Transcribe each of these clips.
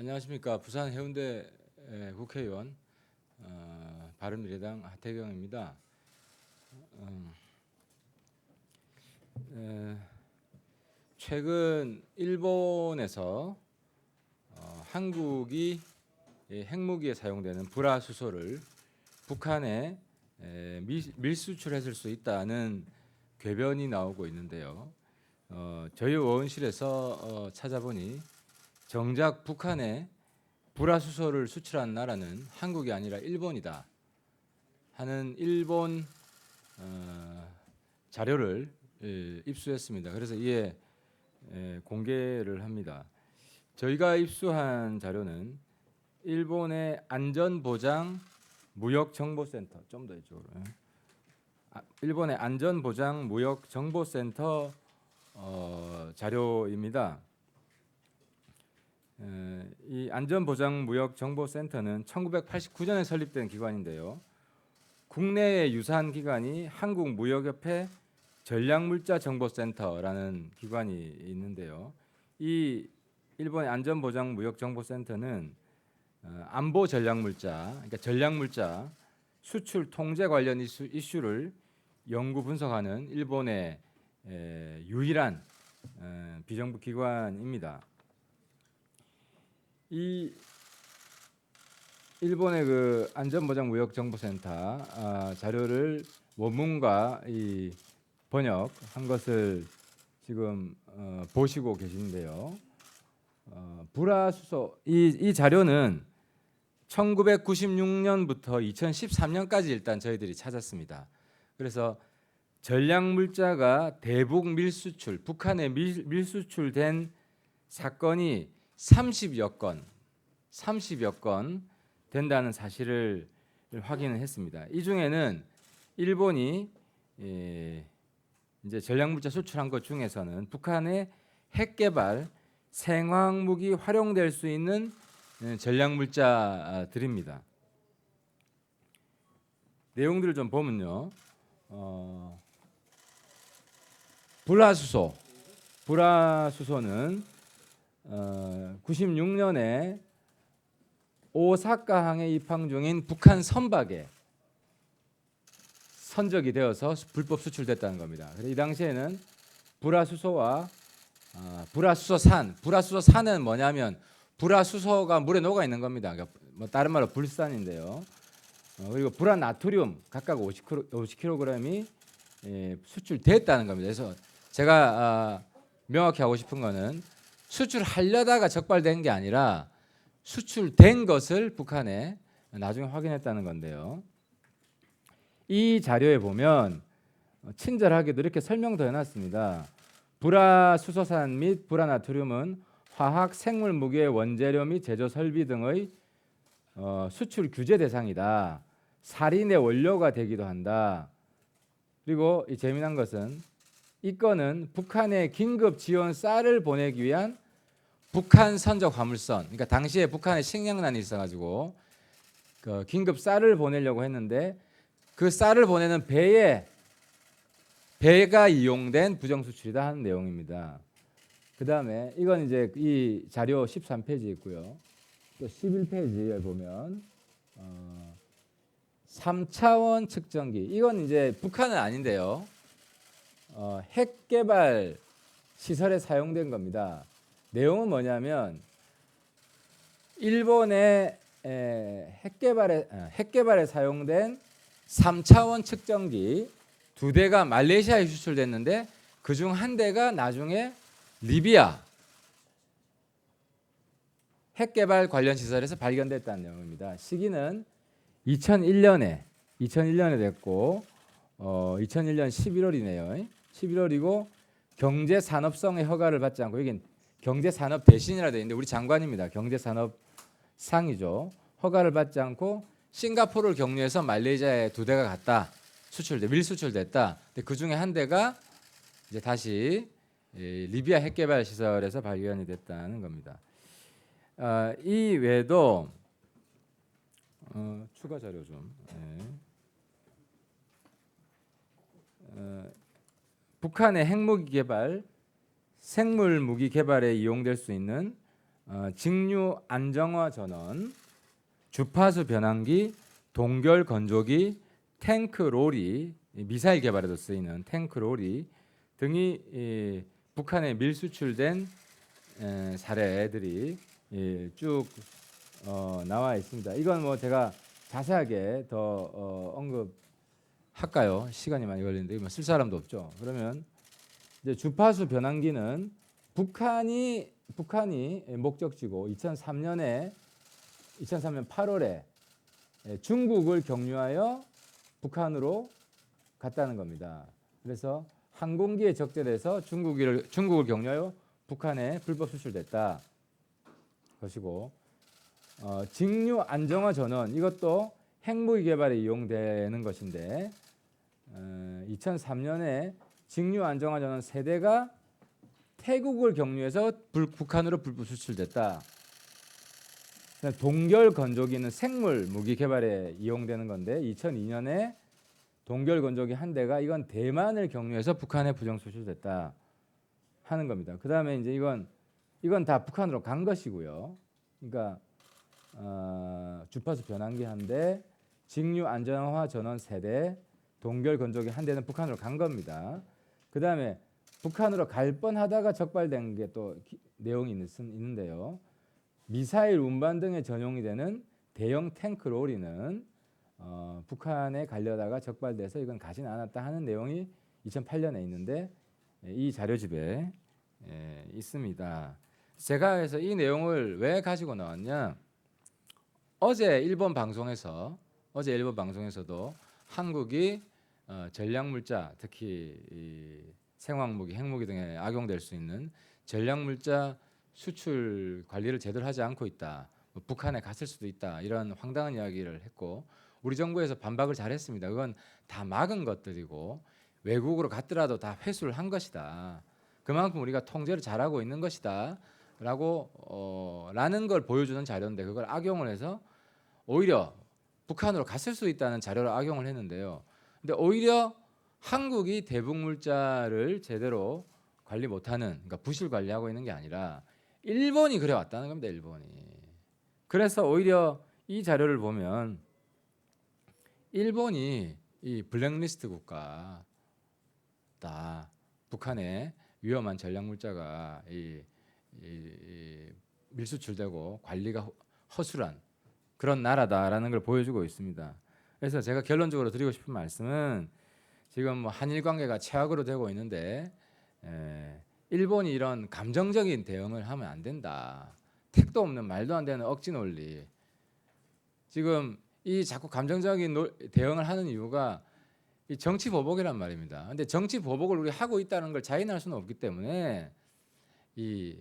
안녕하십니까. 부산 해운대 국회의원 바른미래당 하태경입니다. 최근 일본에서 한국이 핵무기에 사용되는 불화수소를 북한에 밀수출했을 수 있다는 궤변이 나오고 있는데요. 저희 의원실에서 찾아보니 정작 북한에 불화수소를 수출한 나라는 한국이 아니라 일본이다 하는 일본 자료를 입수했습니다. 그래서 이에 공개를 합니다. 저희가 입수한 자료는 일본의 안전보장 무역정보센터, 좀 더 이쪽으로, 일본의 안전보장 무역정보센터 자료입니다. 이 안전보장무역정보센터는 1989년에 설립된 기관인데요. 국내의 유사한 기관이 한국무역협회 전략물자정보센터라는 기관이 있는데요. 이 일본의 안전보장무역정보센터는 안보 전략물자, 그러니까 전략물자 수출 통제 관련 이슈를 연구 분석하는 일본의 유일한 비정부 기관입니다. 이 일본의 그 안전보장무역정보센터 자료를 원문과 이 번역한 것을 지금 보시고 계신데요. 불화수소 이 자료는 1996년부터 2013년까지 일단 저희들이 찾았습니다. 그래서 전략물자가 대북 밀수출, 북한에 밀수출된 사건이 30여 건 된다는 사실을 확인을 했습니다. 이 중에는 일본이 이제 전략물자 수출한 것 중에서는 북한의 핵개발, 생화학무기 활용될 수 있는 전략물자들입니다. 내용들을 좀 보면요, 불화수소는 96년에 오사카항에 입항 중인 북한 선박에 선적이 되어서 불법 수출됐다는 겁니다. 이 당시에는 불화수소와 불화수소산은 뭐냐면 불화수소가 물에 녹아 있는 겁니다. 그러니까 뭐 다른 말로 불산인데요. 그리고 불화나트륨 각각 50kg이 수출됐다는 겁니다. 그래서 제가 명확히 하고 싶은 거는 수출하려다가 적발된 게 아니라 수출된 것을 북한에 나중에 확인했다는 건데요. 이 자료에 보면 친절하게도 이렇게 설명도 해놨습니다. 불화수소산 및 불화나트륨은 화학, 생물 무기의 원재료 및 제조 설비 등의 수출 규제 대상이다. 살인의 원료가 되기도 한다. 그리고 이 재미난 것은 이 건은 북한에 긴급 지원 쌀을 보내기 위한 북한 선적 화물선, 그러니까 당시에 북한에 식량난이 있어가지고 그 긴급 쌀을 보내려고 했는데 그 쌀을 보내는 배가 이용된 부정수출이다 하는 내용입니다. 그 다음에 이건 이제 이 자료 13페이지 있고요. 또 11페이지에 보면 3차원 측정기, 이건 이제 북한은 아닌데요. 핵개발 시설에 사용된 겁니다. 내용은 뭐냐면 일본의 핵개발에 사용된 3차원 측정기 2대가 말레이시아에 수출됐는데 그중 한 대가 나중에 리비아 핵개발 관련 시설에서 발견됐다는 내용입니다. 시기는 2001년에 됐고 2001년 11월이네요. 11월이고 경제산업성의 허가를 받지 않고, 여긴 경제산업 대신이라 되어 있는데 우리 장관입니다. 경제산업상이죠. 허가를 받지 않고 싱가포르를 경유해서 말레이시아에 2대가 갔다. 밀수출됐다. 근데 그 중에 한 대가 이제 다시 리비아 핵개발 시설에서 발견이 됐다는 겁니다. 이 외에도 추가 자료 좀. 북한의 핵무기 개발, 생물 무기 개발에 이용될 수 있는 직류 안정화 전원, 주파수 변환기, 동결 건조기, 탱크 로리, 미사일 개발에도 쓰이는 탱크 로리 등이 북한에 밀수출된 사례들이 쭉 나와 있습니다. 이건 뭐 제가 자세하게 더 언급할까요? 시간이 많이 걸리는데 뭐 쓸 사람도 없죠. 그러면 이제 주파수 변환기는 북한이 목적지고 2003년 8월에 중국을 경유하여 북한으로 갔다는 겁니다. 그래서 항공기에 적재돼서 중국을 경유하여 북한에 불법 수출됐다 것이고, 직류 안정화 전원 이것도 핵무기 개발에 이용되는 것인데 2003년에 직류 안정화 전원 세대가 태국을 경유해서 북한으로 불법 수출됐다. 동결 건조기는 생물 무기 개발에 이용되는 건데 2002년에 동결 건조기 한 대가 이건 대만을 경유해서 북한에 부정 수출됐다 하는 겁니다. 그다음에 이제 이건 다 북한으로 간 것이고요. 그러니까 주파수 변환기 한 대, 직류 안정화 전원 세대, 동결 건조기 한 대는 북한으로 간 겁니다. 그다음에 북한으로 갈 뻔하다가 적발된 게 또 내용이 있는데요. 미사일 운반 등에 전용이 되는 대형 탱크 로리는 북한에 가려다가 적발돼서 이건 가진 않았다 하는 내용이 2008년에 있는데 이 자료집에 있습니다. 제가 그래서 이 내용을 왜 가지고 나왔냐? 어제 일본 방송에서도 한국이 전략물자, 특히 이 생화학무기, 핵무기 등에 악용될 수 있는 전략물자 수출 관리를 제대로 하지 않고 있다. 북한에 갔을 수도 있다. 이런 황당한 이야기를 했고, 우리 정부에서 반박을 잘했습니다. 그건 다 막은 것들이고 외국으로 갔더라도 다 회수를 한 것이다. 그만큼 우리가 통제를 잘하고 있는 것이다. 라는 걸 보여주는 자료인데 그걸 악용을 해서 오히려 북한으로 갔을 수 있다는 자료를 악용을 했는데요. 근데 오히려 한국이 대북물자를 제대로 관리 못하는, 그러니까 부실 관리하고 있는 게 아니라 일본이 그래 왔다는 겁니다. 일본이. 그래서 오히려 이 자료를 보면 일본이 이 블랙리스트 국가다. 북한에 위험한 전략물자가 이 밀수출되고 관리가 허술한 그런 나라다라는 걸 보여주고 있습니다. 그래서 제가 결론적으로 드리고 싶은 말씀은 지금 뭐 한일 관계가 최악으로 되고 있는데 일본이 이런 감정적인 대응을 하면 안 된다. 택도 없는 말도 안 되는 억지 논리. 지금 이 자꾸 감정적인 대응을 하는 이유가 이 정치 보복이란 말입니다. 근데 정치 보복을 우리 하고 있다는 걸 자인할 수는 없기 때문에 이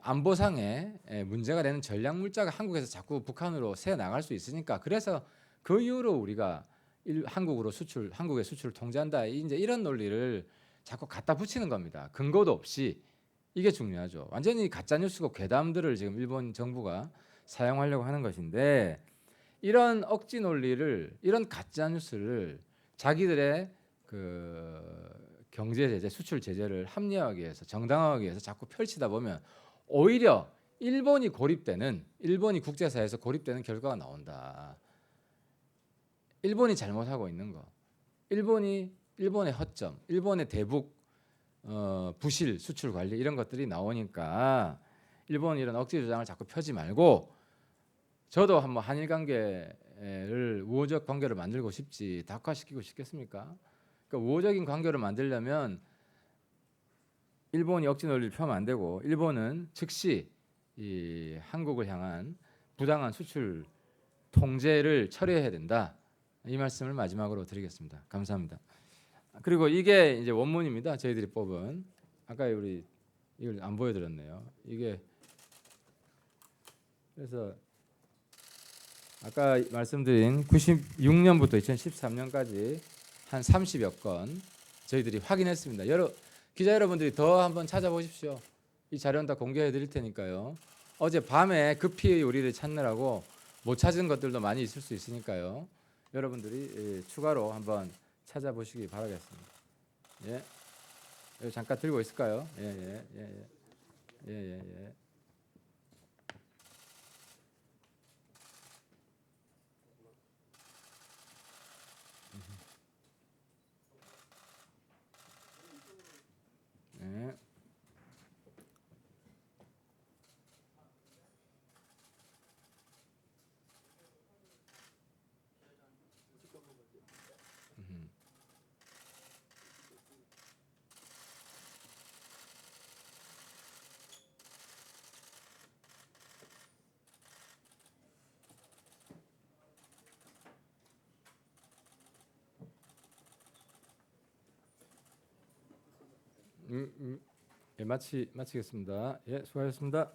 안보상에 문제가 되는 전략 물자가 한국에서 자꾸 북한으로 새 나갈 수 있으니까, 그래서 그 이후로 우리가 한국의 수출을 통제한다. 이제 이런 논리를 자꾸 갖다 붙이는 겁니다. 근거도 없이. 이게 중요하죠. 완전히 가짜 뉴스고 괴담들을 지금 일본 정부가 사용하려고 하는 것인데, 이런 억지 논리를, 이런 가짜 뉴스를 자기들의 그 경제 제재, 수출 제재를 합리화하기 위해서, 정당화하기 위해서 자꾸 펼치다 보면 오히려 일본이 국제사회에서 고립되는 결과가 나온다. 일본이 잘못하고 있는 거, 일본의 허점, 일본의 대북 부실 수출 관리 이런 것들이 나오니까 일본이 이런 억지 주장을 자꾸 펴지 말고, 저도 한번 한일 관계를 우호적 관계를 만들고 싶지 낙화시키고 싶겠습니까? 그러니까 우호적인 관계를 만들려면 일본이 억지 논리를 펴면 안 되고, 일본은 즉시 이 한국을 향한 부당한 수출 통제를 철회해야 된다. 이 말씀을 마지막으로 드리겠습니다. 감사합니다. 그리고 이게 이제 원문입니다. 저희들이 뽑은. 아까 우리 이걸 안 보여드렸네요. 이게 그래서 아까 말씀드린 96년부터 2013년까지 한 30여 건 저희들이 확인했습니다. 기자 여러분들이 더 한번 찾아보십시오. 이 자료는 다 공개해 드릴 테니까요. 어제 밤에 급히 우리를 찾느라고 못 찾은 것들도 많이 있을 수 있으니까요. 여러분들이 추가로 한번 찾아보시기 바라겠습니다. 예. 잠깐 들고 있을까요? 예. 예, 마치겠습니다. 예, 수고하셨습니다.